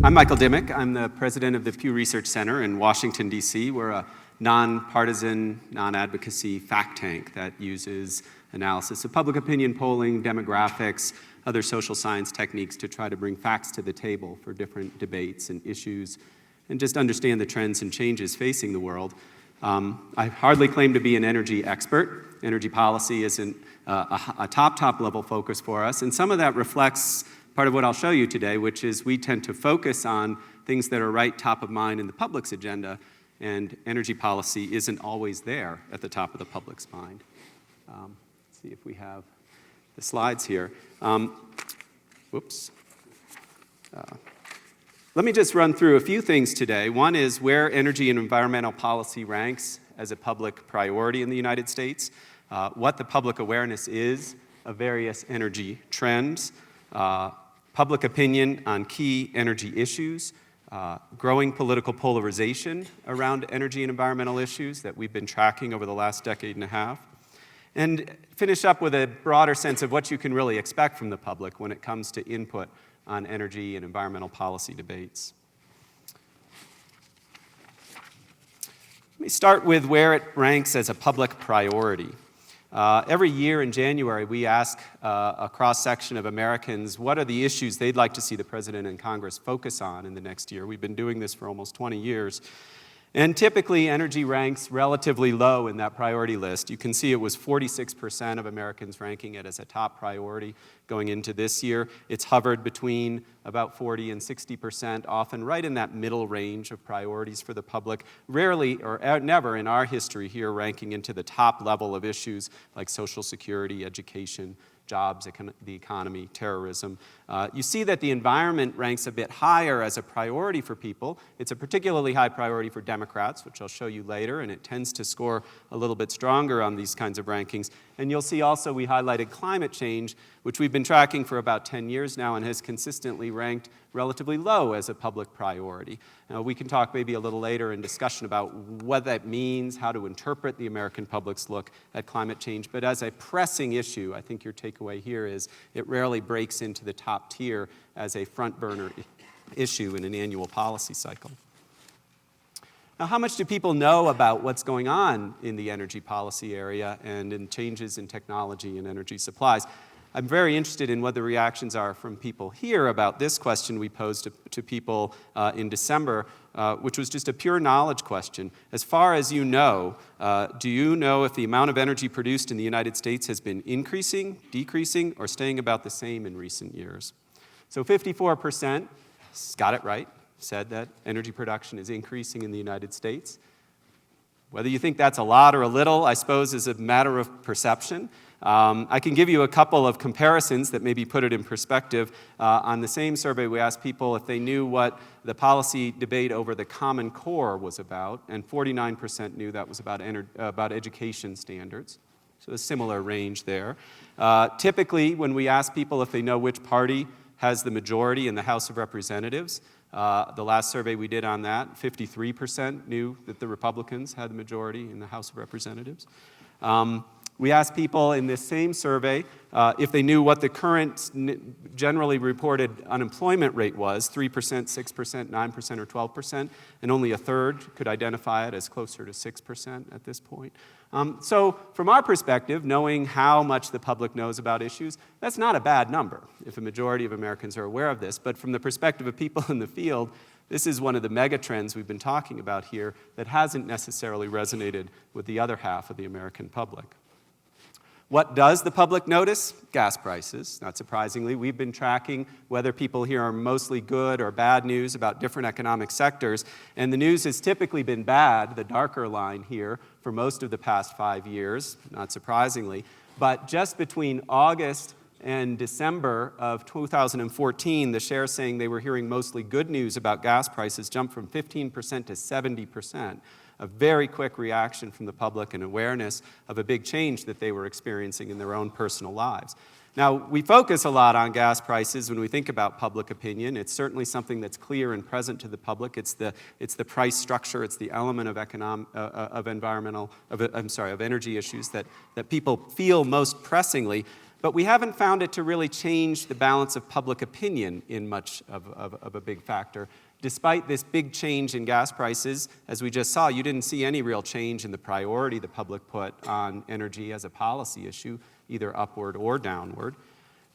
I'm Michael Dimock. I'm the president of the Pew Research Center in Washington, D.C. We're a nonpartisan, non-advocacy fact tank that uses analysis of public opinion polling, demographics, other social science techniques to try to bring facts to the table for different debates and issues and just understand the trends and changes facing the world. I hardly claim to be an energy expert. Energy policy isn't a top level focus for us, and some of that reflects part of what I'll show you today, which is we tend to focus on things that are right top of mind in the public's agenda, and energy policy isn't always there at the top of the public's mind. Let's see if we have the slides here. Whoops. Let me just run through a few things today. One is where energy and environmental policy ranks as a public priority in the United States, what the public awareness is of various energy trends, public opinion on key energy issues, growing political polarization around energy and environmental issues that we've been tracking over the last decade and a half, and finish up with a broader sense of what you can really expect from the public when it comes to input on energy and environmental policy debates. Let me start with where it ranks as a public priority. Every year in January, we ask a cross-section of Americans what are the issues they'd like to see the President and Congress focus on in the next year. We've been doing this for almost 20 years. And typically, energy ranks relatively low in that priority list. You can see it was 46% of Americans ranking it as a top priority going into this year. It's hovered between about 40 and 60%, often right in that middle range of priorities for the public. Rarely or never in our history here ranking into the top level of issues like Social Security, education, jobs, the economy, terrorism. You see that the environment ranks a bit higher as a priority for people. It's a particularly high priority for Democrats, which I'll show you later, and it tends to score a little bit stronger on these kinds of rankings. And you'll see also we highlighted climate change, which we've been tracking for about 10 years now and has consistently ranked relatively low as a public priority. Now, we can talk maybe a little later in discussion about what that means, how to interpret the American public's look at climate change. But as a pressing issue, I think your takeaway here is it rarely breaks into the top tier as a front burner issue in an annual policy cycle. Now, how much do people know about what's going on in the energy policy area and in changes in technology and energy supplies? I'm very interested in what the reactions are from people here about this question we posed to people in December, which was just a pure knowledge question. As far as you know, do you know if the amount of energy produced in the United States has been increasing, decreasing, or staying about the same in recent years? So 54% got it right, said that energy production is increasing in the United States. Whether you think that's a lot or a little, I suppose, is a matter of perception. I can give you a couple of comparisons that maybe put it in perspective. On the same survey, we asked people if they knew what the policy debate over the Common Core was about, and 49% knew that was about education standards. So a similar range there. Typically, when we ask people if they know which party has the majority in the House of Representatives, the last survey we did on that, 53% knew that the Republicans had the majority in the House of Representatives. We asked people in this same survey if they knew what the current generally reported unemployment rate was, 3%, 6%, 9%, or 12%, and only a third could identify it as closer to 6% at this point. So from our perspective, knowing how much the public knows about issues, that's not a bad number if a majority of Americans are aware of this. But from the perspective of people in the field, this is one of the mega trends we've been talking about here that hasn't necessarily resonated with the other half of the American public. What does the public notice? Gas prices, not surprisingly. We've been tracking whether people here are mostly good or bad news about different economic sectors, and the news has typically been bad, the darker line here, for most of the past 5 years, not surprisingly. But just between August and December of 2014, the share saying they were hearing mostly good news about gas prices jumped from 15% to 70%. A very quick reaction from the public and awareness of a big change that they were experiencing in their own personal lives. Now, we focus a lot on gas prices when we think about public opinion. It's certainly something that's clear and present to the public. It's the price structure. It's the element of energy issues that people feel most pressingly. but we haven't found it to really change the balance of public opinion in much of a big factor. Despite this big change in gas prices, as we just saw, you didn't see any real change in the priority the public put on energy as a policy issue, either upward or downward.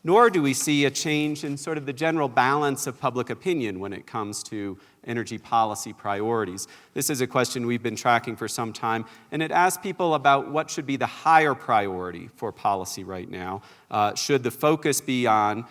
Nor do we see a change in sort of the general balance of public opinion when it comes to energy policy priorities. This is a question we've been tracking for some time, and it asks people about what should be the higher priority for policy right now. Should the focus be on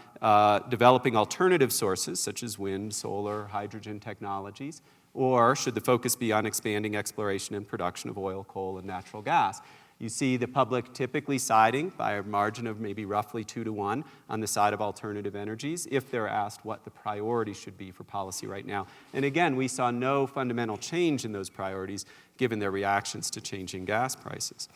developing alternative sources, such as wind, solar, hydrogen technologies, or should the focus be on expanding exploration and production of oil, coal, and natural gas? You see the public typically siding by a margin of maybe roughly 2-to-1 on the side of alternative energies if they're asked what the priority should be for policy right now. And again, we saw no fundamental change in those priorities given their reactions to changing gas prices.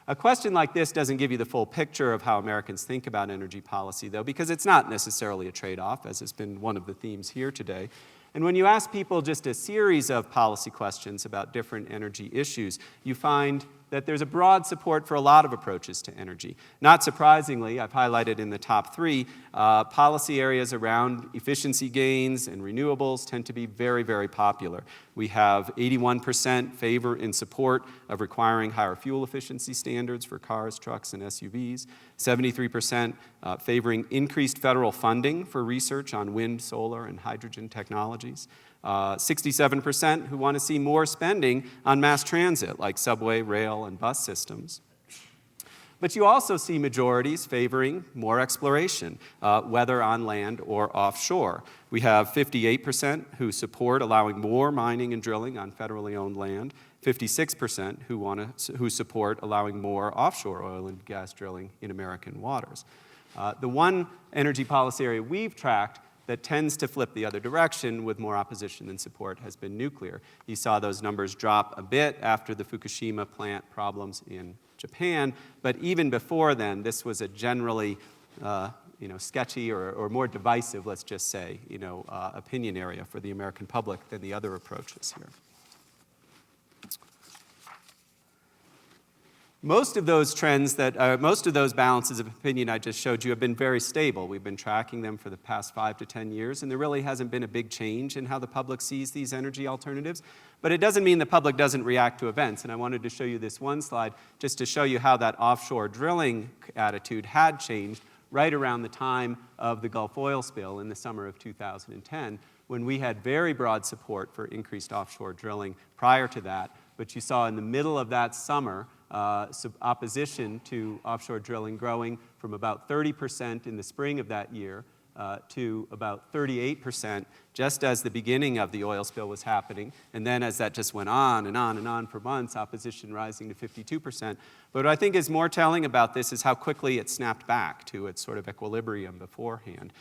A question like this doesn't give you the full picture of how Americans think about energy policy, though, because it's not necessarily a trade-off, as has been one of the themes here today. And when you ask people just a series of policy questions about different energy issues, you find that there's a broad support for a lot of approaches to energy. Not surprisingly, I've highlighted in the top 3, policy areas around efficiency gains and renewables tend to be very, very popular. We have 81% favor in support of requiring higher fuel efficiency standards for cars, trucks, and SUVs, 73% favoring increased federal funding for research on wind, solar, and hydrogen technologies, 67% who want to see more spending on mass transit, like subway, rail, and bus systems. But you also see majorities favoring more exploration, whether on land or offshore. We have 58% who support allowing more mining and drilling on federally owned land, 56% who support allowing more offshore oil and gas drilling in American waters. The one energy policy area we've tracked that tends to flip the other direction with more opposition than support has been nuclear. You saw those numbers drop a bit after the Fukushima plant problems in Japan, but even before then, this was a generally sketchy or more divisive, let's just say, opinion area for the American public than the other approaches here. Most of those trends most of those balances of opinion I just showed you have been very stable. We've been tracking them for the past 5 to 10 years, and there really hasn't been a big change in how the public sees these energy alternatives. But it doesn't mean the public doesn't react to events, and I wanted to show you this one slide just to show you how that offshore drilling attitude had changed right around the time of the Gulf oil spill in the summer of 2010, when we had very broad support for increased offshore drilling prior to that. But you saw in the middle of that summer, opposition to offshore drilling growing from about 30% in the spring of that year to about 38% just as the beginning of the oil spill was happening. And then as that just went on and on and on for months, opposition rising to 52%. But what I think is more telling about this is how quickly it snapped back to its sort of equilibrium beforehand.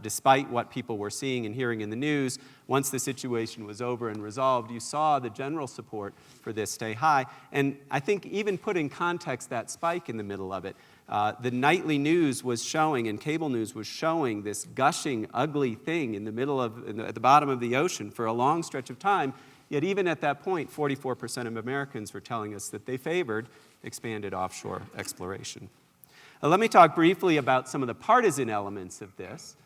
Despite what people were seeing and hearing in the news, once the situation was over and resolved, you saw the general support for this stay high. And I think even put in context that spike in the middle of it, the nightly news was showing, and cable news was showing, this gushing, ugly thing in the middle of, at the bottom of the ocean for a long stretch of time. Yet even at that point, 44% of Americans were telling us that they favored expanded offshore exploration. Let me talk briefly about some of the partisan elements of this.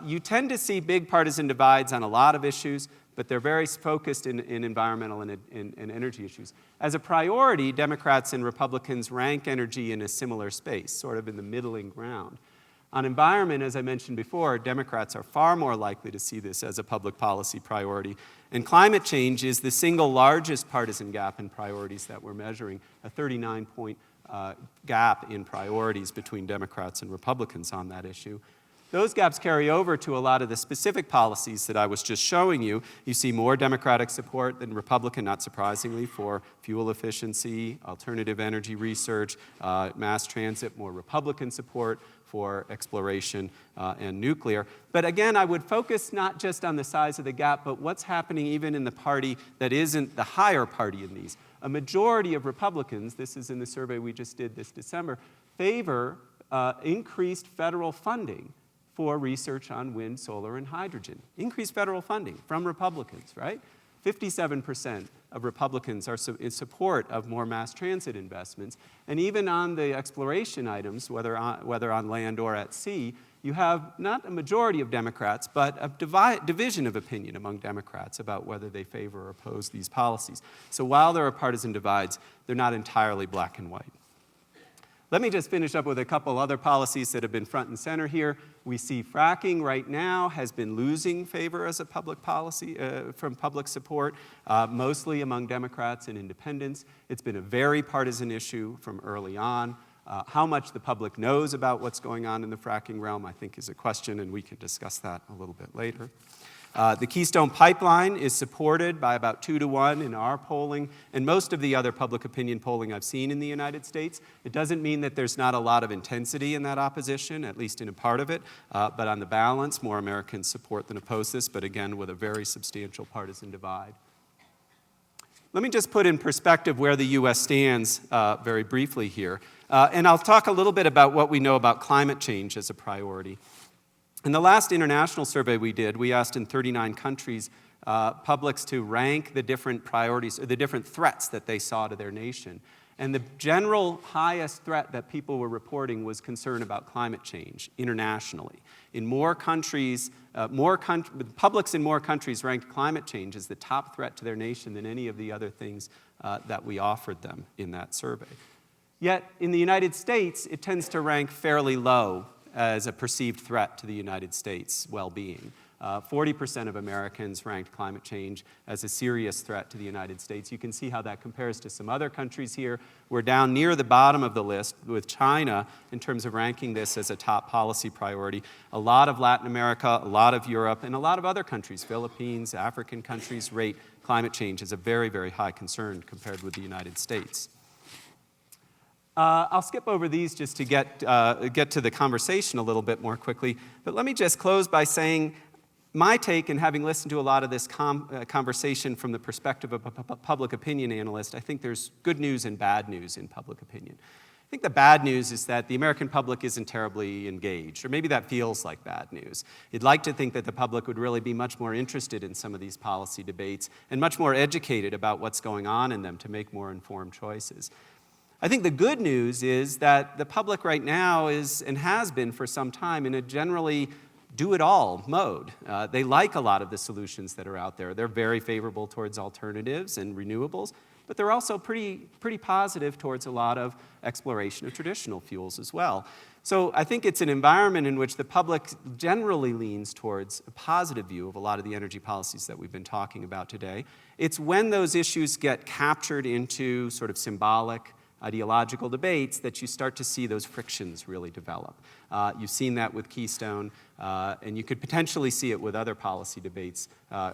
You tend to see big partisan divides on a lot of issues, but they're very focused in environmental and energy issues. As a priority, Democrats and Republicans rank energy in a similar space, sort of in the middling ground. On environment, as I mentioned before, Democrats are far more likely to see this as a public policy priority. And climate change is the single largest partisan gap in priorities that we're measuring, a 39-point gap in priorities between Democrats and Republicans on that issue. Those gaps carry over to a lot of the specific policies that I was just showing you. You see more Democratic support than Republican, not surprisingly, for fuel efficiency, alternative energy research, mass transit, more Republican support for exploration and nuclear. But again, I would focus not just on the size of the gap, but what's happening even in the party that isn't the higher party in these. A majority of Republicans, this is in the survey we just did this December, favor increased federal funding for research on wind, solar, and hydrogen. Increased federal funding from Republicans, right? 57% of Republicans are in support of more mass transit investments. And even on the exploration items, whether on land or at sea, you have not a majority of Democrats, but a division of opinion among Democrats about whether they favor or oppose these policies. So while there are partisan divides, they're not entirely black and white. Let me just finish up with a couple other policies that have been front and center here. We see fracking right now has been losing favor as a public policy from public support, mostly among Democrats and independents. It's been a very partisan issue from early on. How much the public knows about what's going on in the fracking realm, I think, is a question, and we can discuss that a little bit later. The Keystone pipeline is supported by about 2-to-1 in our polling, and most of the other public opinion polling I've seen in the United States. It doesn't mean that there's not a lot of intensity in that opposition, at least in a part of it, but on the balance, more Americans support than oppose this, but again, with a very substantial partisan divide. Let me just put in perspective where the U.S. stands very briefly here, and I'll talk a little bit about what we know about climate change as a priority. In the last international survey we did, we asked in 39 countries publics to rank the different priorities, or the different threats that they saw to their nation. And the general highest threat that people were reporting was concern about climate change internationally. In more countries, publics in more countries ranked climate change as the top threat to their nation than any of the other things that we offered them in that survey. Yet in the United States, it tends to rank fairly low as a perceived threat to the United States' well-being. 40% of Americans ranked climate change as a serious threat to the United States. You can see how that compares to some other countries here. We're down near the bottom of the list with China in terms of ranking this as a top policy priority. A lot of Latin America, a lot of Europe, and a lot of other countries, Philippines, African countries, rate climate change as a very, very high concern compared with the United States. I'll skip over these just to get to the conversation a little bit more quickly, but let me just close by saying my take, and having listened to a lot of this conversation from the perspective of a public opinion analyst, I think there's good news and bad news in public opinion. I think the bad news is that the American public isn't terribly engaged, or maybe that feels like bad news. You'd like to think that the public would really be much more interested in some of these policy debates and much more educated about what's going on in them to make more informed choices. I think the good news is that the public right now is, and has been for some time, in a generally do-it-all mode. They like a lot of the solutions that are out there. They're very favorable towards alternatives and renewables, but they're also pretty positive towards a lot of exploration of traditional fuels as well. So I think it's an environment in which the public generally leans towards a positive view of a lot of the energy policies that we've been talking about today. It's when those issues get captured into sort of symbolic, ideological debates that you start to see those frictions really develop. You've seen that with Keystone, and you could potentially see it with other policy debates,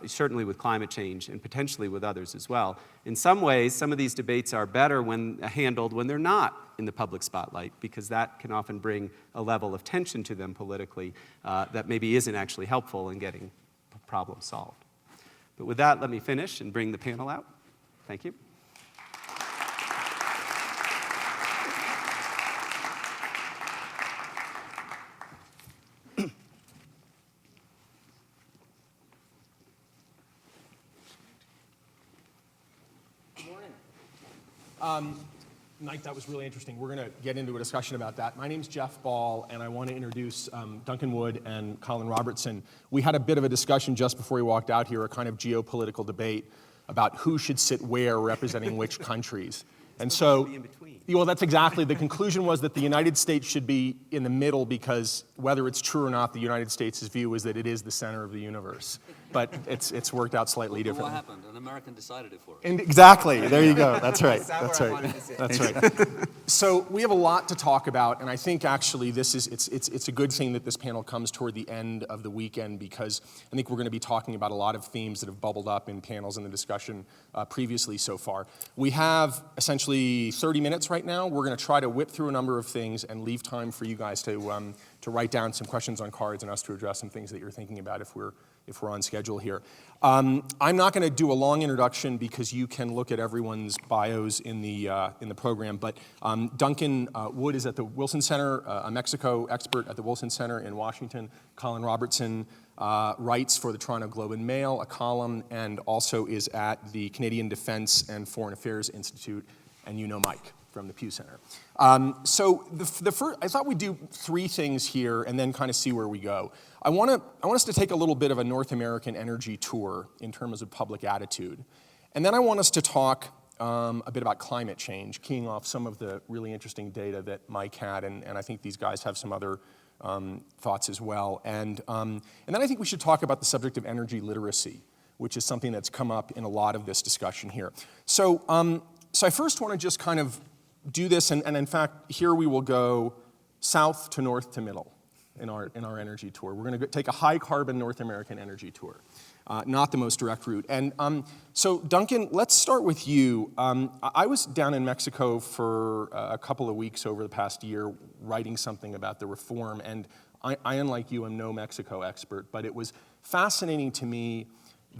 certainly with climate change and potentially with others as well. In some ways, some of these debates are better when handled when they're not in the public spotlight, because that can often bring a level of tension to them politically that maybe isn't actually helpful in getting problems solved. But with that, let me finish and bring the panel out. Thank you. Mike, that was really interesting. We're going to get into a discussion about that. My name's Jeff Ball, and I want to introduce Duncan Wood and Colin Robertson. We had a bit of a discussion just before we walked out here, a kind of geopolitical debate about who should sit where representing which countries. And so, well, that's exactly. The conclusion was that the United States should be in the middle because whether it's true or not, the United States' view is that it is the center of the universe. But it's worked out slightly differently. What happened? An American decided it for us. And exactly. There you go. That's right. That's right. That's right. So we have a lot to talk about, and I think actually it's a good thing that this panel comes toward the end of the weekend, because I think we're going to be talking about a lot of themes that have bubbled up in panels in the discussion previously so far. We have essentially 30 minutes right now. We're going to try to whip through a number of things and leave time for you guys to write down some questions on cards and us to address some things that you're thinking about if we're on schedule here. I'm not going to do a long introduction because you can look at everyone's bios in the program, but Duncan Wood is at the Wilson Center, a Mexico expert at the Wilson Center in Washington. Colin Robertson writes for the Toronto Globe and Mail, a column, and also is at the Canadian Defense and Foreign Affairs Institute, and you know Mike from the Pew Center. So the first, I thought we'd do three things here and then kind of see where we go. I want us to take a little bit of a North American energy tour in terms of public attitude. And then I want us to talk a bit about climate change, keying off some of the really interesting data that Mike had, and I think these guys have some other thoughts as well. And then I think we should talk about the subject of energy literacy, which is something that's come up in a lot of this discussion here. So I first want to just kind of do this, and in fact, here we will go south to north to middle in our energy tour. We're going to take a high-carbon North American energy tour, not the most direct route. And so, Duncan, let's start with you. I was down in Mexico for a couple of weeks over the past year writing something about the reform, and I, unlike you, am no Mexico expert, but it was fascinating to me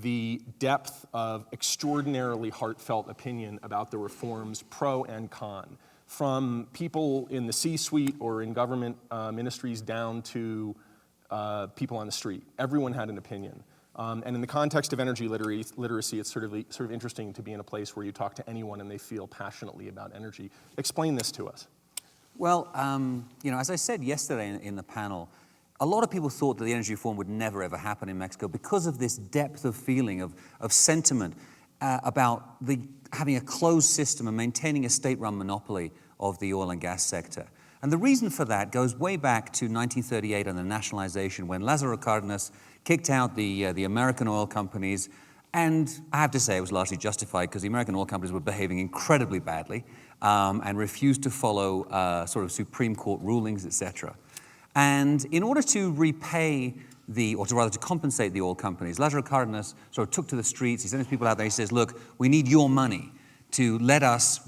the depth of extraordinarily heartfelt opinion about the reforms, pro and con, from people in the C-suite or in government ministries down to people on the street. Everyone had an opinion. And in the context of energy literacy, it's sort of interesting to be in a place where you talk to anyone and they feel passionately about energy. Explain this to us. Well, as I said yesterday in the panel, a lot of people thought that the energy reform would never, ever happen in Mexico because of this depth of feeling, of sentiment about having a closed system and maintaining a state-run monopoly of the oil and gas sector. And the reason for that goes way back to 1938 and the nationalization, when Lázaro Cárdenas kicked out the American oil companies. And I have to say it was largely justified because the American oil companies were behaving incredibly badly and refused to follow sort of Supreme Court rulings, etc. And in order to repay to compensate the oil companies, Lázaro Cárdenas sort of took to the streets. He sent his people out there. He says, look, we need your money to let us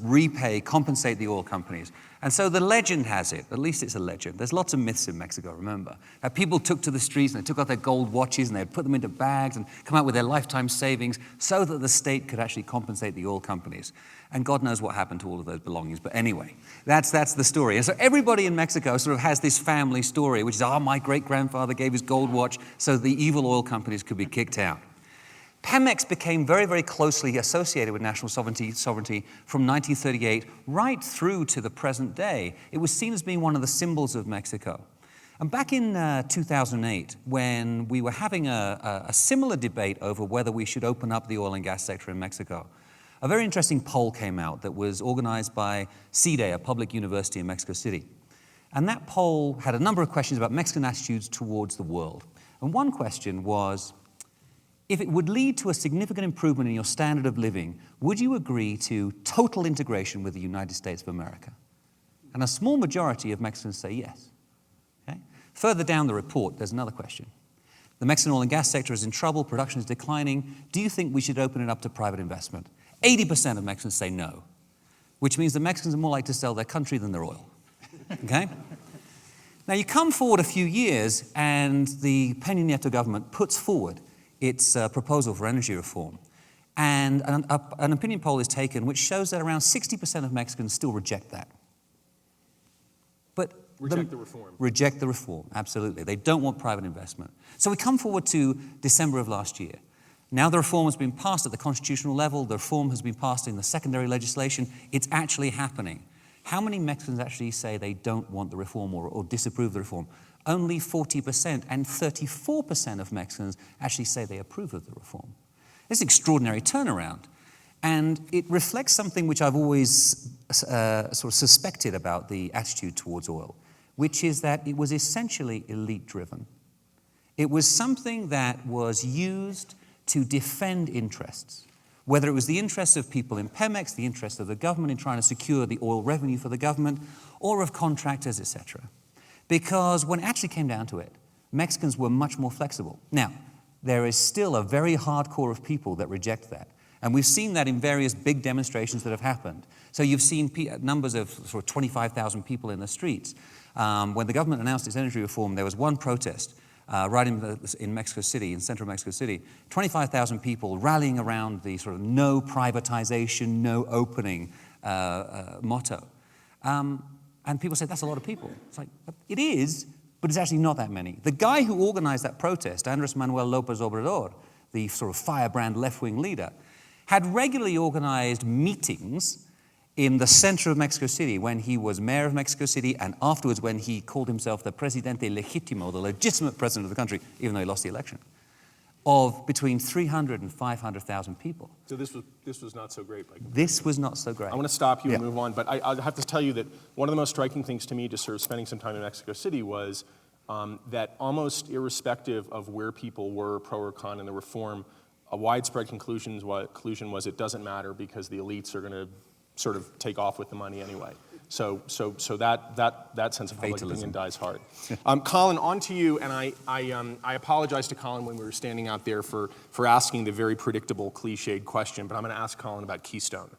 compensate the oil companies. And so the legend has it, at least it's a legend. There's lots of myths in Mexico, remember, that people took to the streets and they took out their gold watches and they'd put them into bags and come out with their lifetime savings so that the state could actually compensate the oil companies. And God knows what happened to all of those belongings. But anyway, that's the story. And so everybody in Mexico sort of has this family story, which is, my great-grandfather gave his gold watch so the evil oil companies could be kicked out. Pemex became very, very closely associated with national sovereignty from 1938 right through to the present day. It was seen as being one of the symbols of Mexico. And back in 2008, when we were having a similar debate over whether we should open up the oil and gas sector in Mexico, a very interesting poll came out that was organized by CIDE, a public university in Mexico City. And that poll had a number of questions about Mexican attitudes towards the world. And one question was, if it would lead to a significant improvement in your standard of living, would you agree to total integration with the United States of America? And a small majority of Mexicans say yes. Okay? Further down the report, there's another question. The Mexican oil and gas sector is in trouble, production is declining. Do you think we should open it up to private investment? 80% of Mexicans say no, which means the Mexicans are more likely to sell their country than their oil. Okay? Now you come forward a few years and the Peña Nieto government puts forward its proposal for energy reform. And an opinion poll is taken which shows that around 60% of Mexicans still reject that. But reject the reform. Reject the reform, absolutely. They don't want private investment. So we come forward to December of last year. Now the reform has been passed at the constitutional level. The reform has been passed in the secondary legislation. It's actually happening. How many Mexicans actually say they don't want the reform or disapprove the reform? Only 40%, and 34% of Mexicans actually say they approve of the reform. It's an extraordinary turnaround. And it reflects something which I've always sort of suspected about the attitude towards oil, which is that it was essentially elite-driven. It was something that was used to defend interests, whether it was the interests of people in Pemex, the interests of the government in trying to secure the oil revenue for the government, or of contractors, etc. Because when it actually came down to it, Mexicans were much more flexible. Now, there is still a very hard core of people that reject that. And we've seen that in various big demonstrations that have happened. So you've seen numbers of sort of 25,000 people in the streets. When the government announced its energy reform, there was one protest right in Mexico City, in central Mexico City, 25,000 people rallying around the sort of no privatization, no opening motto. And people say, that's a lot of people. It's like, it is, but it's actually not that many. The guy who organized that protest, Andrés Manuel López Obrador, the sort of firebrand left-wing leader, had regularly organized meetings in the center of Mexico City when he was mayor of Mexico City, and afterwards when he called himself the presidente legítimo, the legitimate president of the country, even though he lost the election, of between 300 and 500,000 people. So this was not so great. This was not so great. I want to stop you and move on, but I have to tell you that one of the most striking things to me, just sort of spending some time in Mexico City, was that almost irrespective of where people were, pro or con, in the reform, a widespread conclusion was it doesn't matter because the elites are going to sort of take off with the money anyway. So that sense of public opinion dies hard. Colin, on to you, and I apologize to Colin when we were standing out there for asking the very predictable, cliched question, but I'm going to ask Colin about Keystone.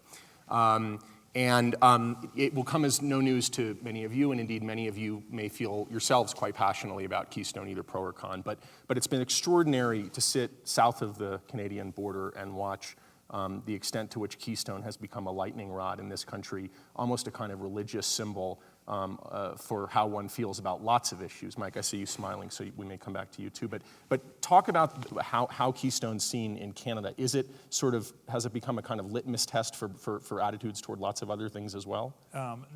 It will come as no news to many of you, and indeed many of you may feel yourselves quite passionately about Keystone, either pro or con, but it's been extraordinary to sit south of the Canadian border and watch the extent to which Keystone has become a lightning rod in this country, almost a kind of religious symbol for how one feels about lots of issues. Mike, I see you smiling, so we may come back to you too. But talk about how Keystone's seen in Canada. Has it become a kind of litmus test for attitudes toward lots of other things as well?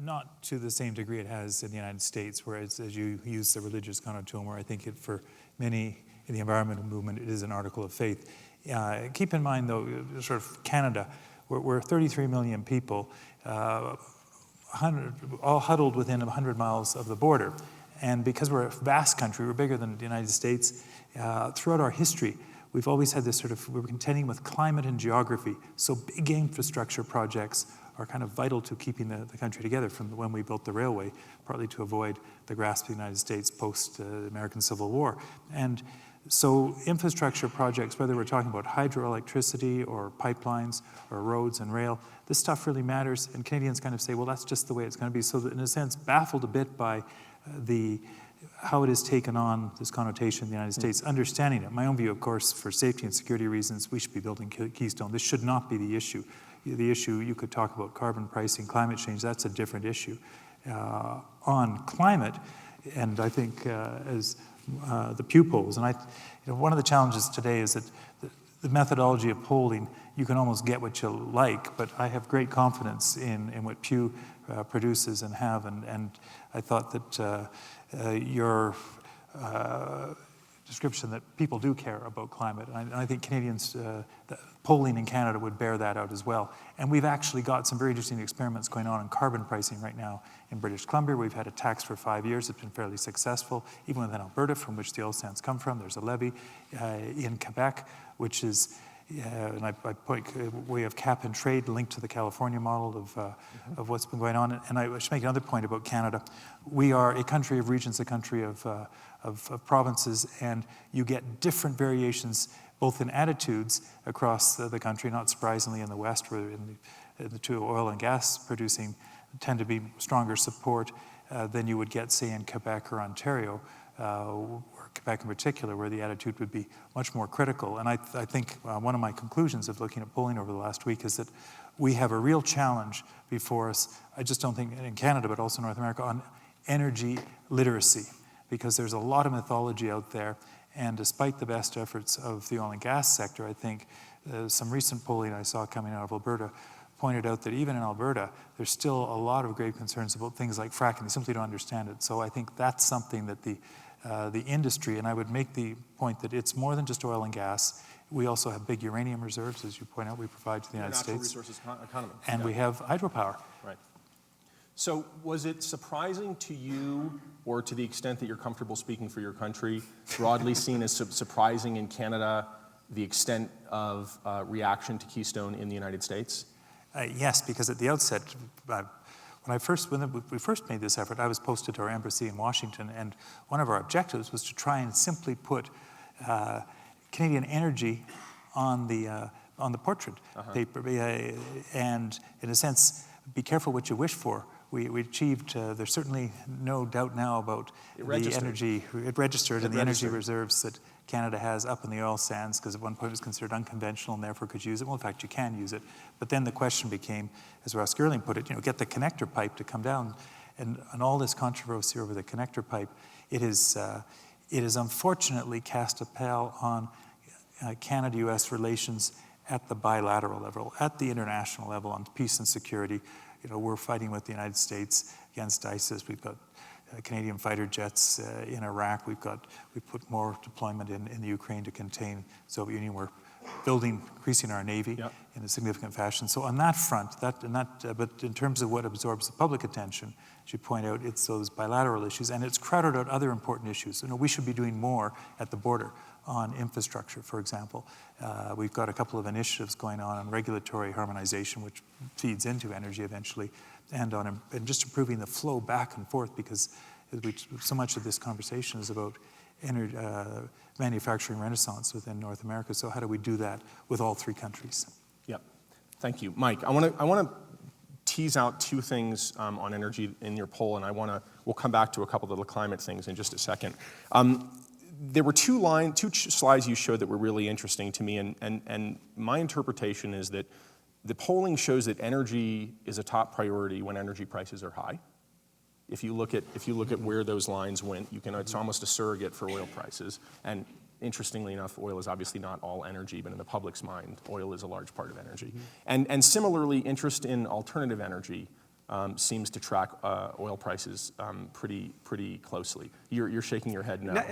Not to the same degree it has in the United States, where as you use the religious connotation, where I think for many in the environmental movement, it is an article of faith. Keep in mind, though, sort of Canada, we're 33 million people, all huddled within 100 miles of the border. And because we're a vast country, we're bigger than the United States, throughout our history, we've always had this we're contending with climate and geography. So big infrastructure projects are kind of vital to keeping the country together from when we built the railway, partly to avoid the grasp of the United States post the American Civil War. And so infrastructure projects, whether we're talking about hydroelectricity or pipelines or roads and rail, this stuff really matters, and Canadians kind of say, well, that's just the way it's going to be. So that, in a sense, baffled a bit by how it has taken on this connotation in the United States, understanding it. My own view, of course, for safety and security reasons, we should be building Keystone. This should not be the issue. The issue, you could talk about carbon pricing, climate change, that's a different issue. On climate, and I think as the Pew polls, and one of the challenges today is that the methodology of polling, you can almost get what you like, but I have great confidence in what Pew produces and have, and I thought that your description that people do care about climate, and I think Canadians, the polling in Canada would bear that out as well. And we've actually got some very interesting experiments going on carbon pricing right now in British Columbia. We've had a tax for 5 years. It's been fairly successful. Even within Alberta, from which the oil sands come from, there's a levy. In Quebec, which is, and I point a way of cap and trade linked to the California model of what's been going on. And I should make another point about Canada. We are a country of regions, a country of provinces, and you get different variations both in attitudes across the country, not surprisingly in the West, where in the two oil and gas producing tend to be stronger support than you would get, say, in Quebec or Ontario, or Quebec in particular, where the attitude would be much more critical. And I think one of my conclusions of looking at polling over the last week is that we have a real challenge before us, I just don't think in Canada, but also North America, on energy literacy, because there's a lot of mythology out there. And despite the best efforts of the oil and gas sector, I think some recent polling I saw coming out of Alberta pointed out that even in Alberta, there's still a lot of grave concerns about things like fracking. They simply don't understand it. So I think that's something that the industry, and I would make the point that it's more than just oil and gas. We also have big uranium reserves, as you point out, we provide to the United States. Natural resources economy. And we have hydropower. Right. So was it surprising to you, or to the extent that you're comfortable speaking for your country, broadly seen as surprising in Canada, the extent of reaction to Keystone in the United States? Yes, because at the outset, when we first made this effort, I was posted to our embassy in Washington, and one of our objectives was to try and simply put Canadian energy on the on the portrait paper. And in a sense, be careful what you wish for. We achieved, there's certainly no doubt now about the energy, it registered and the energy reserves that Canada has up in the oil sands, because at one point it was considered unconventional and therefore could use it. Well, in fact, you can use it. But then the question became, as Ross Gerling put it, get the connector pipe to come down. And all this controversy over the connector pipe, it is unfortunately cast a pall on Canada-US relations at the bilateral level, at the international level on peace and security. We're fighting with the United States against ISIS. We've got Canadian fighter jets in Iraq. We put more deployment in the Ukraine to contain the Soviet Union. We're increasing our Navy in a significant fashion. So on that front, but in terms of what absorbs the public attention, as you point out, it's those bilateral issues, and it's crowded out other important issues. We should be doing more at the border on infrastructure, for example. We've got a couple of initiatives going on regulatory harmonization, which feeds into energy eventually, and just improving the flow back and forth, because so much of this conversation is about manufacturing renaissance within North America. So how do we do that with all three countries? Yep. Thank you. Mike, I want to tease out two things on energy in your poll, and we'll come back to a couple of the climate things in just a second. There were two slides you showed that were really interesting to me, and my interpretation is that the polling shows that energy is a top priority when energy prices are high. If you look at where those lines went, it's almost a surrogate for oil prices. And interestingly enough, oil is obviously not all energy, but in the public's mind, oil is a large part of energy. And similarly, interest in alternative energy seems to track oil prices pretty closely. You're shaking your head no. No,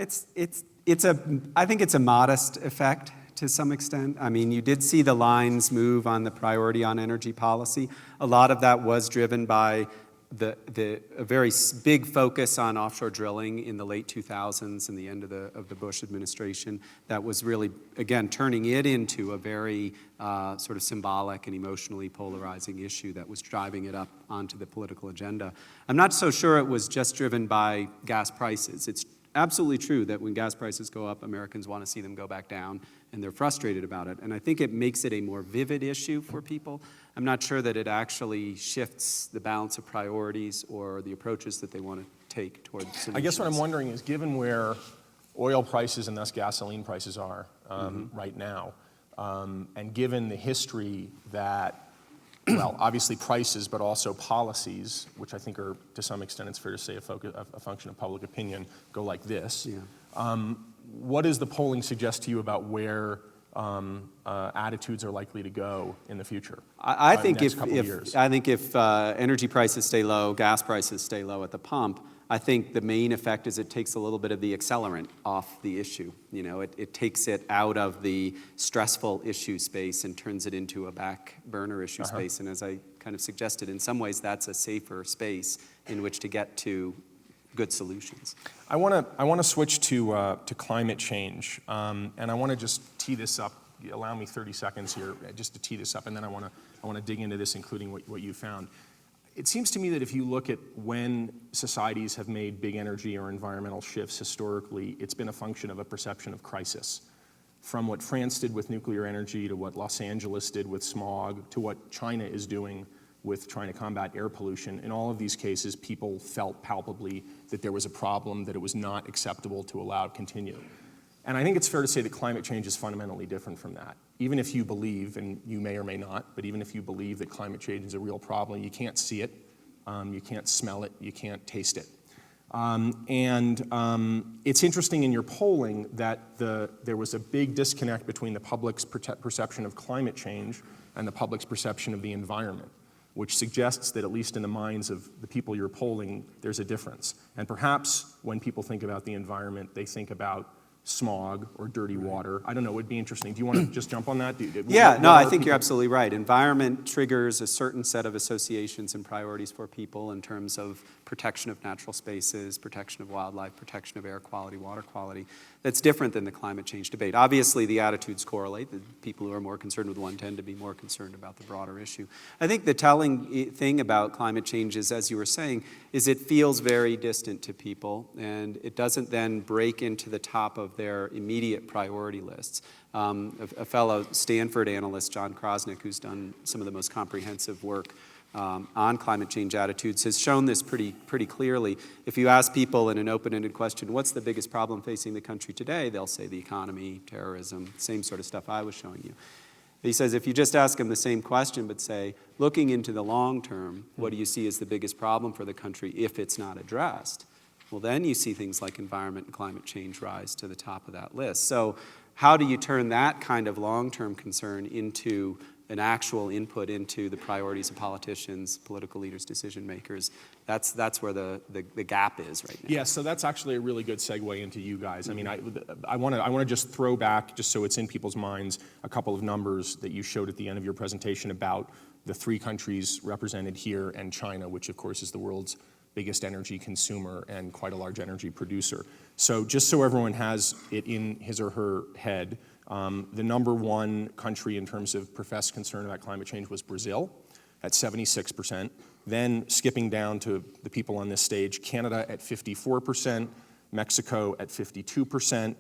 I think it's a modest effect to some extent. I mean, you did see the lines move on the priority on energy policy. A lot of that was driven by a very big focus on offshore drilling in the late 2000s and the end of the Bush administration. That was really, again, turning it into a very sort of symbolic and emotionally polarizing issue that was driving it up onto the political agenda. I'm not so sure it was just driven by gas prices. It's absolutely true that when gas prices go up, Americans want to see them go back down, and they're frustrated about it. And I think it makes it a more vivid issue for people. I'm not sure that it actually shifts the balance of priorities or the approaches that they want to take toward solutions. I guess what I'm wondering is, given where oil prices and thus gasoline prices are right now, and given the history that, well, obviously prices, but also policies, which I think are, to some extent, it's fair to say, a function of public opinion, go like this. Yeah. What does the polling suggest to you about where attitudes are likely to go in the future? I think if energy prices stay low, gas prices stay low at the pump, I think the main effect is it takes a little bit of the accelerant off the issue. It takes it out of the stressful issue space and turns it into a back burner issue space. And as I kind of suggested, in some ways that's a safer space in which to get to good solutions. I want to switch to climate change, and I want to just tee this up. Allow me 30 seconds here just to tee this up, and then I want to dig into this, including what you found. It seems to me that if you look at when societies have made big energy or environmental shifts historically, it's been a function of a perception of crisis. From what France did with nuclear energy, to what Los Angeles did with smog, to what China is doing with trying to combat air pollution. In all of these cases, people felt palpably that there was a problem, that it was not acceptable to allow it to continue. And I think it's fair to say that climate change is fundamentally different from that. Even if you believe, and you may or may not, but even if you believe that climate change is a real problem, you can't see it, you can't smell it, you can't taste it. It's interesting in your polling that there was a big disconnect between the public's perception of climate change and the public's perception of the environment, which suggests that at least in the minds of the people you're polling, there's a difference. And perhaps when people think about the environment, they think about smog or dirty water. I don't know, it would be interesting. Do you want to just jump on that? I think you're absolutely right. Environment triggers a certain set of associations and priorities for people in terms of protection of natural spaces, protection of wildlife, protection of air quality, water quality. That's different than the climate change debate. Obviously, the attitudes correlate. The people who are more concerned with one tend to be more concerned about the broader issue. I think the telling thing about climate change is, as you were saying, is it feels very distant to people, and it doesn't then break into the top of of their immediate priority lists. A fellow Stanford analyst, John Krosnick, who's done some of the most comprehensive work on climate change attitudes, has shown this pretty clearly. If you ask people in an open-ended question, what's the biggest problem facing the country today, they'll say the economy, terrorism, same sort of stuff I was showing you. He says if you just ask them the same question but say, looking into the long term, what do you see as the biggest problem for the country if it's not addressed? Well, then you see things like environment and climate change rise to the top of that list. So how do you turn that kind of long-term concern into an actual input into the priorities of politicians, political leaders, decision makers? That's where the gap is right now. Yeah, so that's actually a really good segue into you guys. I mean, I want to just throw back, just so it's in people's minds, a couple of numbers that you showed at the end of your presentation about the 3 countries represented here and China, which of course is the world's biggest energy consumer and quite a large energy producer. So just so everyone has it in his or her head, the number 1 country in terms of professed concern about climate change was Brazil at 76%. Then skipping down to the people on this stage, Canada at 54%, Mexico at 52%,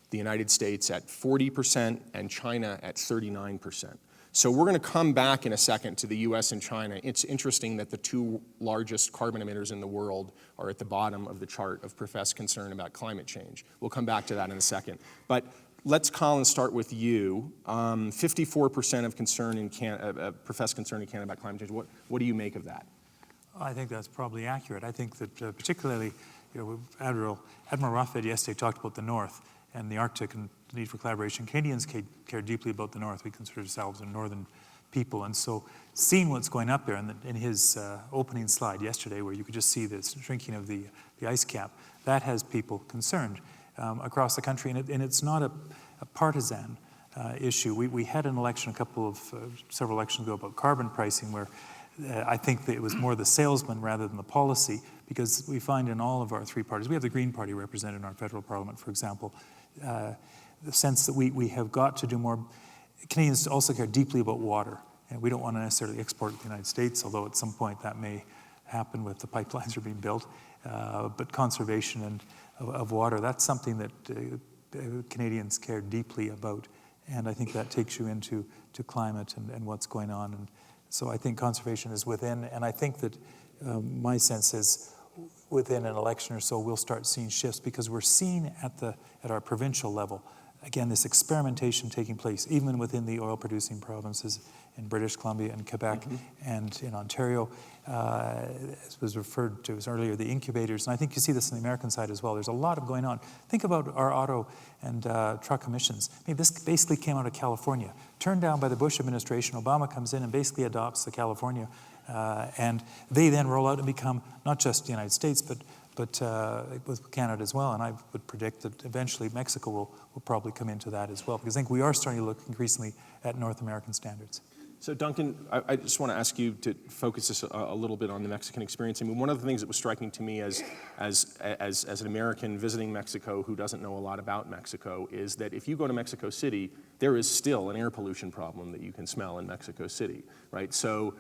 the United States at 40%, and China at 39%. So we're going to come back in a second to the US and China. It's interesting that the 2 largest carbon emitters in the world are at the bottom of the chart of professed concern about climate change. We'll come back to that in a second. But let's, Colin, start with you. 54% of concern in professed concern in Canada about climate change. What do you make of that? I think that's probably accurate. I think that particularly, Admiral Ruffett yesterday talked about the North and the Arctic and the need for collaboration. Canadians care deeply about the North. We consider ourselves a northern people. And so seeing what's going up there in his opening slide yesterday, where you could just see this shrinking of the ice cap, that has people concerned across the country. And it's not a partisan issue. We had an election several elections ago about carbon pricing, where I think that it was more the salesman rather than the policy, because we find in all of our 3 parties, we have the Green Party represented in our federal parliament, for example, the sense that we have got to do more. Canadians also care deeply about water, and we don't want to necessarily export to the United States, although at some point that may happen with the pipelines that are being built. But conservation of water, that's something that Canadians care deeply about, and I think that takes you into climate and what's going on. And so I think conservation is within, and I think that my sense is within an election or so we'll start seeing shifts, because we're seeing at our provincial level, again, this experimentation taking place, even within the oil-producing provinces in British Columbia and Quebec and in Ontario. As was referred to as earlier, the incubators, and I think you see this on the American side as well. There's a lot of going on. Think about our auto and truck emissions. I mean, this basically came out of California, turned down by the Bush administration. Obama comes in and basically adopts the California, and they then roll out and become not just the United States, but with Canada as well. And I would predict that eventually Mexico will probably come into that as well, because I think we are starting to look increasingly at North American standards. So Duncan, I just want to ask you to focus this a little bit on the Mexican experience. I mean, one of the things that was striking to me as an American visiting Mexico who doesn't know a lot about Mexico is that if you go to Mexico City, there is still an air pollution problem that you can smell in Mexico City, right? So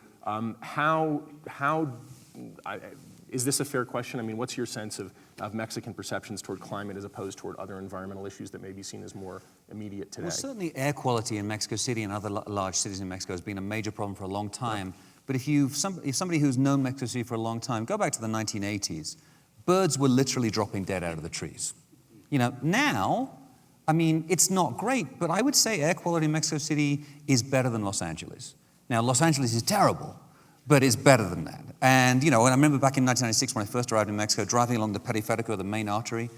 is this a fair question? I mean, what's your sense of Mexican perceptions toward climate as opposed toward other environmental issues that may be seen as more immediate today? Well, certainly air quality in Mexico City and other large cities in Mexico has been a major problem for a long time. But if somebody who's known Mexico City for a long time, go back to the 1980s, birds were literally dropping dead out of the trees. Now, I mean, it's not great, but I would say air quality in Mexico City is better than Los Angeles. Now, Los Angeles is terrible, but it's better than that. And, and I remember back in 1996 when I first arrived in Mexico, driving along the Periférico, the main artery,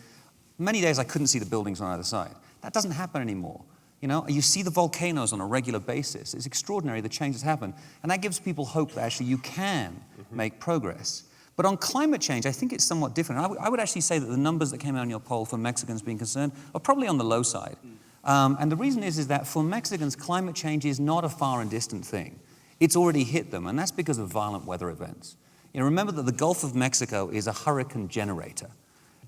many days I couldn't see the buildings on either side. That doesn't happen anymore. You see the volcanoes on a regular basis. It's extraordinary the change that's happened. And that gives people hope that actually you can make progress. But on climate change, I think it's somewhat different. I would actually say that the numbers that came out in your poll for Mexicans being concerned are probably on the low side. And the reason is that for Mexicans, climate change is not a far and distant thing. It's already hit them, and that's because of violent weather events. Remember that the Gulf of Mexico is a hurricane generator.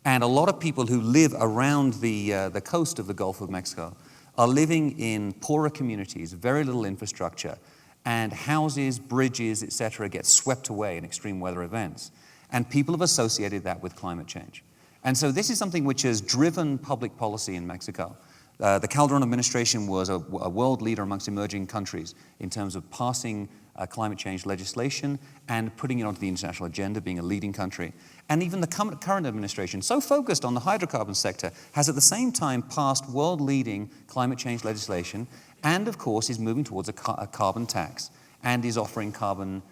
And a lot of people who live around the coast of the Gulf of Mexico are living in poorer communities, very little infrastructure, and houses, bridges, etc. get swept away in extreme weather events. And people have associated that with climate change. And so this is something which has driven public policy in Mexico. The Calderon administration was a world leader amongst emerging countries in terms of passing climate change legislation and putting it onto the international agenda, being a leading country. And even the current administration, so focused on the hydrocarbon sector, has at the same time passed world-leading climate change legislation and, of course, is moving towards a carbon tax and is offering carbon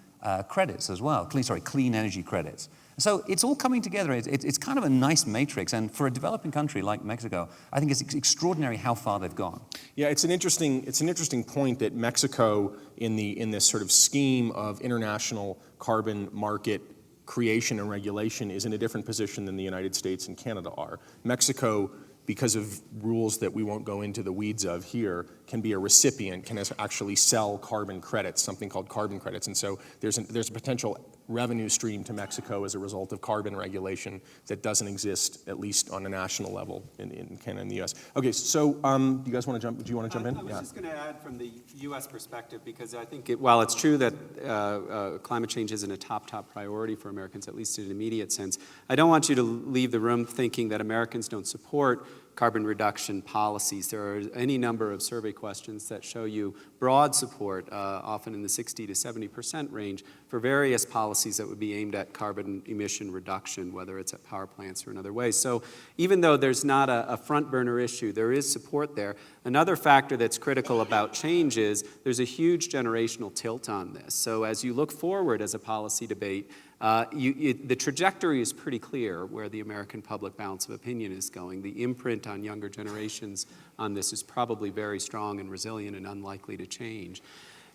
credits as well, clean energy credits. So it's all coming together. It's kind of a nice matrix, and for a developing country like Mexico, I think it's extraordinary how far they've gone. Yeah, it's an interesting point that Mexico, in this sort of scheme of international carbon market creation and regulation, is in a different position than the United States and Canada are. Mexico, because of rules that we won't go into the weeds of here, can be a recipient, can actually sell carbon credits, something called carbon credits. And so there's a potential revenue stream to Mexico as a result of carbon regulation that doesn't exist, at least on a national level, in Canada and the US. Okay, so do you guys want to jump? Do you want to jump in? I was just going to add from the US perspective, because I think while it's true that climate change isn't a top priority for Americans, at least in an immediate sense, I don't want you to leave the room thinking that Americans don't support carbon reduction policies. There are any number of survey questions that show you broad support, often in the 60 to 70% range, for various policies that would be aimed at carbon emission reduction, whether it's at power plants or in other ways. So even though there's not a front burner issue, there is support there. Another factor that's critical about change is there's a huge generational tilt on this. So as you look forward as a policy debate, the trajectory is pretty clear where the American public balance of opinion is going. The imprint on younger generations on this is probably very strong and resilient and unlikely to change.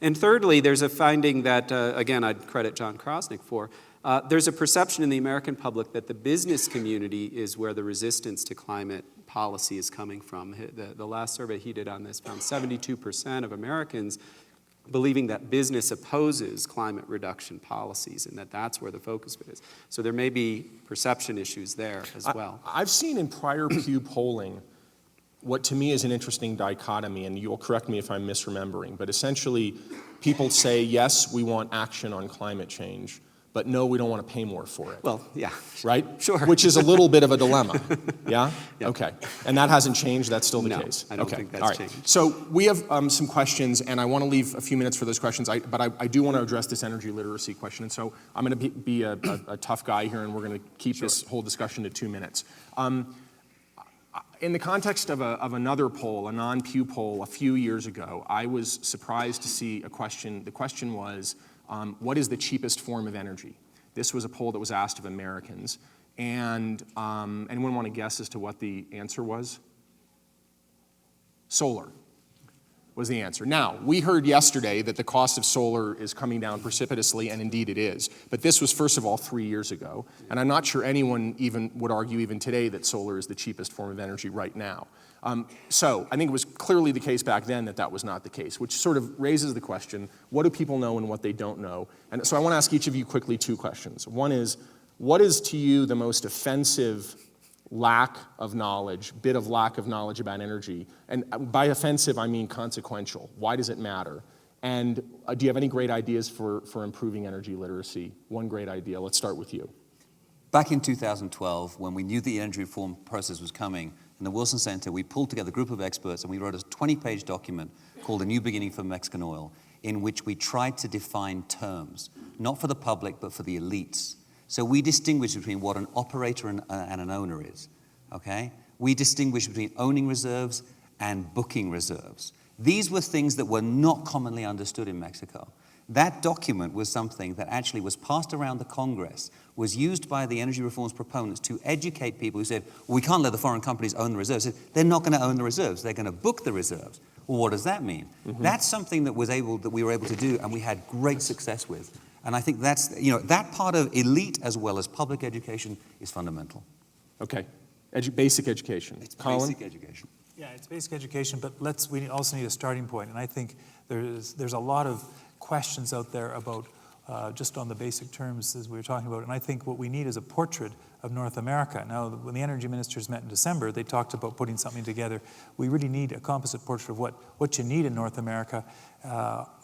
And thirdly, there's a finding that, again, I'd credit John Krosnick for. There's a perception in the American public that the business community is where the resistance to climate policy is coming from. The last survey he did on this found 72% of Americans believing that business opposes climate reduction policies and that that's where the focus is. So there may be perception issues there as well. I've seen in prior Pew polling what to me is an interesting dichotomy, and you'll correct me if I'm misremembering, but essentially people say, yes, we want action on climate change, but no, we don't want to pay more for it. Well, yeah. Right? Sure. Which is a little bit of a dilemma. Yeah? Yeah. Okay. And that hasn't changed? That's still the No, case? I don't okay. think that's all right. changed. So we have some questions, and I want to leave a few minutes for those questions, but I do want to address this energy literacy question. And so I'm going to be a tough guy here, and we're going to keep this whole discussion to 2 minutes. In the context of another poll, a non-Pew poll a few years ago, I was surprised to see a question. The question was, what is the cheapest form of energy? This was a poll that was asked of Americans. And anyone want to guess as to what the answer was? Solar was the answer. Now, we heard yesterday that the cost of solar is coming down precipitously, and indeed it is. But this was, first of all, 3 years ago. And I'm not sure anyone even would argue even today that solar is the cheapest form of energy right now. So I think it was clearly the case back then that that was not the case, which sort of raises the question, what do people know and what they don't know? And so I want to ask each of you quickly 2 questions. One is, what is to you the most offensive lack of knowledge about energy? And by offensive, I mean consequential. Why does it matter? And do you have any great ideas for improving energy literacy? One great idea. Let's start with you. Back in 2012, when we knew the energy reform process was coming, in the Wilson Center, we pulled together a group of experts and we wrote a 20-page document called A New Beginning for Mexican Oil, in which we tried to define terms, not for the public, but for the elites. So we distinguish between what an operator and an owner is, okay? We distinguish between owning reserves and booking reserves. These were things that were not commonly understood in Mexico. That document was something that actually was passed around the Congress, was used by the energy reform's proponents to educate people who said, well, we can't let the foreign companies own the reserves. They're not going to own the reserves. They're going to book the reserves. Well, what does that mean? Mm-hmm. That's something that we were able to do and we had great success with. And I think that's, that part of elite as well as public education is fundamental. Okay. Basic education. It's Colin? basic education. Yeah, it's basic education, but we also need a starting point. And I think there's a lot of questions out there about just on the basic terms as we were talking about. And I think what we need is a portrait of North America. Now, when the energy ministers met in December, they talked about putting something together. We really need a composite portrait of what you need in North America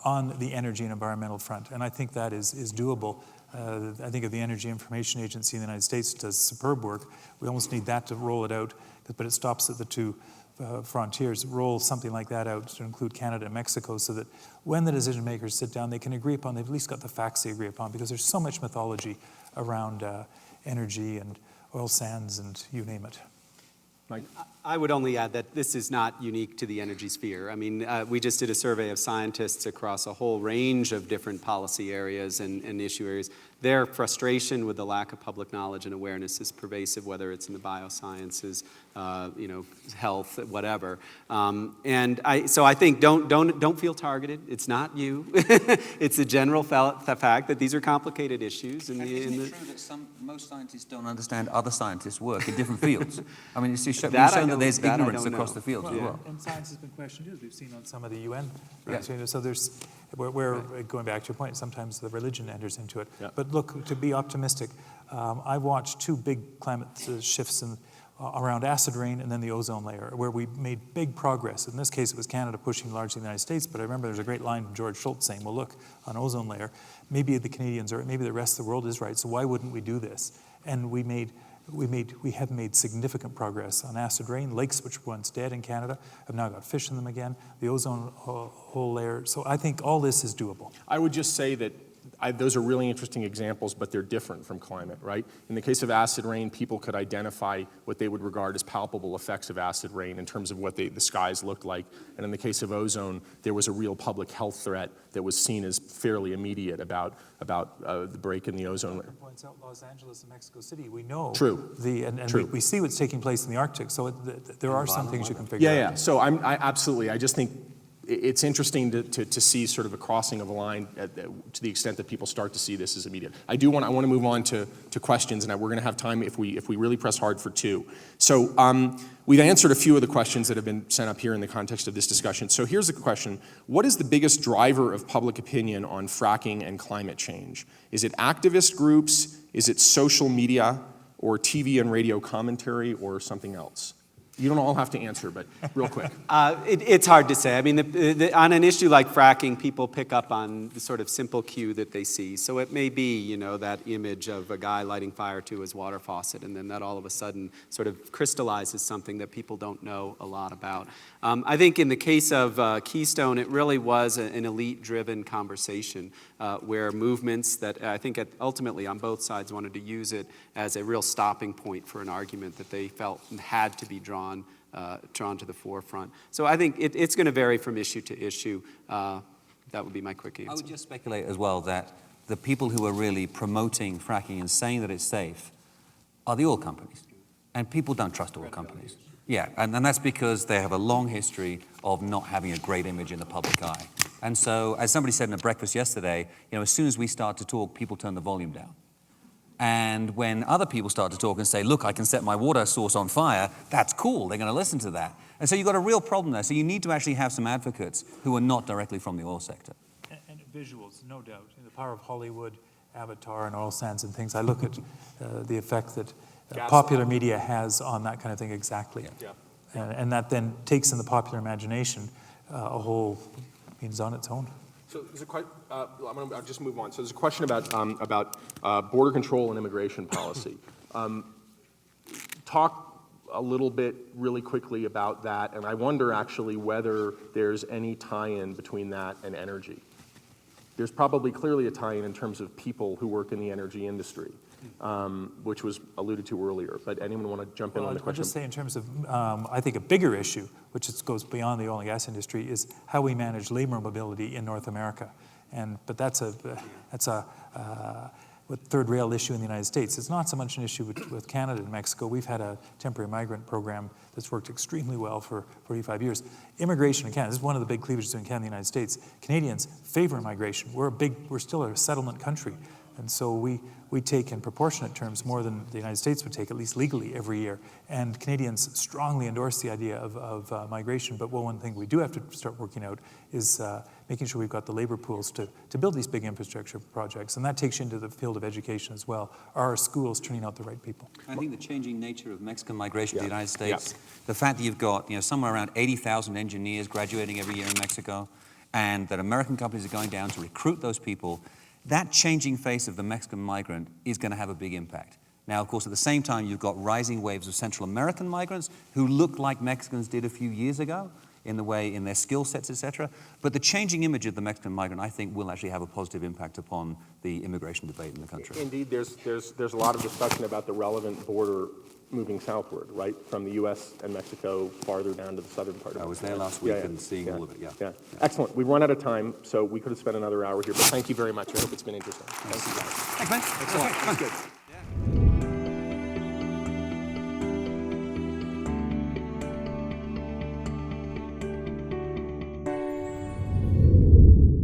on the energy and environmental front. And I think that is doable. I think of the Energy Information Agency in the United States does superb work. We almost need that to roll it out, but it stops at the two frontiers. Roll something like that out to include Canada and Mexico so that when the decision makers sit down, they can agree upon, they've at least got the facts they agree upon, because there's so much mythology around energy and oil sands and you name it. Mike? I would only add that this is not unique to the energy sphere. I mean, we just did a survey of scientists across a whole range of different policy areas and issue areas. Their frustration with the lack of public knowledge and awareness is pervasive, whether it's in the biosciences, health, whatever. So I think don't feel targeted. It's not you. It's a general fact that these are complicated issues. Isn't it true that most scientists don't understand other scientists' work in different fields? I mean, you've shown that there's ignorance across the fields as well. And science has been questioned too, as we've seen on some of the UN. Right? Yeah. So there's, we're going back to your point, sometimes the religion enters into it. Yeah. But look, to be optimistic, I've watched two big climate shifts around acid rain and then the ozone layer, where we made big progress. In this case, it was Canada pushing largely the United States, but I remember there's a great line from George Schultz saying, well, look, on ozone layer, maybe the Canadians or maybe the rest of the world is right, so why wouldn't we do this? And we have made significant progress on acid rain. Lakes, which were once dead in Canada, have now got fish in them again. The ozone hole layer. So I think all this is doable. I would just say that those are really interesting examples, but they're different from climate, right? In the case of acid rain, people could identify what they would regard as palpable effects of acid rain in terms of what the skies looked like. And in the case of ozone, there was a real public health threat that was seen as fairly immediate about the break in the ozone layer. Points out Los Angeles and Mexico City. We know. True. And we see what's taking place in the Arctic. So there are some things you can figure out. Yeah. So I absolutely. I just think it's interesting to see sort of a crossing of a line to the extent that people start to see this as immediate. I want to move on to questions, and we're going to have time if we really press hard for two. So we've answered a few of the questions that have been sent up here in the context of this discussion. So here's the question: what is the biggest driver of public opinion on fracking and climate change? Is it activist groups? Is it social media, or TV and radio commentary, or something else? You don't all have to answer, but real quick. It's hard to say. I mean, on an issue like fracking, people pick up on the sort of simple cue that they see. So it may be, that image of a guy lighting fire to his water faucet, and then that all of a sudden sort of crystallizes something that people don't know a lot about. I think in the case of Keystone, it really was an elite-driven conversation where movements that I think ultimately on both sides wanted to use it as a real stopping point for an argument that they felt had to be drawn to the forefront. So I think it's going to vary from issue to issue. That would be my quick answer. I would just speculate as well that the people who are really promoting fracking and saying that it's safe are the oil companies. And people don't trust oil companies. Yeah, and that's because they have a long history of not having a great image in the public eye. And so, as somebody said in a breakfast yesterday, as soon as we start to talk, people turn the volume down. And when other people start to talk and say, look, I can set my water source on fire, that's cool, they're going to listen to that. And so you've got a real problem there. So you need to actually have some advocates who are not directly from the oil sector. And visuals, no doubt. The power of Hollywood, Avatar, and oil sands and things. I look at the effect that popular media has on that kind of thing exactly. Yeah. And that then takes in the popular imagination a whole means on its own. So there's I'll just move on. So there's a question about border control and immigration policy. Talk a little bit really quickly about that, and I wonder actually whether there's any tie-in between that and energy. There's probably clearly a tie-in in terms of people who work in the energy industry, which was alluded to earlier. But anyone want to jump in on the question? I'll just say in terms of, I think a bigger issue, which goes beyond the oil and gas industry, is how we manage labor mobility in North America. But that's a third rail issue in the United States. It's not so much an issue with Canada and Mexico. We've had a temporary migrant program that's worked extremely well for 45 years. Immigration in Canada, this is one of the big cleavages in Canada and the United States. Canadians favor migration. We're still a settlement country. And so we take in proportionate terms more than the United States would take, at least legally, every year. And Canadians strongly endorse the idea of migration. But one thing we do have to start working out is making sure we've got the labor pools to build these big infrastructure projects. And that takes you into the field of education as well. Are our schools turning out the right people? I think the changing nature of Mexican migration to the United States, the fact that you've got somewhere around 80,000 engineers graduating every year in Mexico, and that American companies are going down to recruit those people, that changing face of the Mexican migrant is going to have a big impact. Now, of course, at the same time, you've got rising waves of Central American migrants who look like Mexicans did a few years ago in their skill sets, etc. But the changing image of the Mexican migrant, I think, will actually have a positive impact upon the immigration debate in the country. Indeed, there's a lot of discussion about the relevant border moving southward, right, from the U.S. and Mexico farther down to the southern part of it. I was there last week and seeing all of it, yeah. Excellent. We've run out of time, so we could have spent another hour here, but thank you very much. I hope it's been interesting. Thank you, guys. Thanks, man. Thanks a lot. That's good.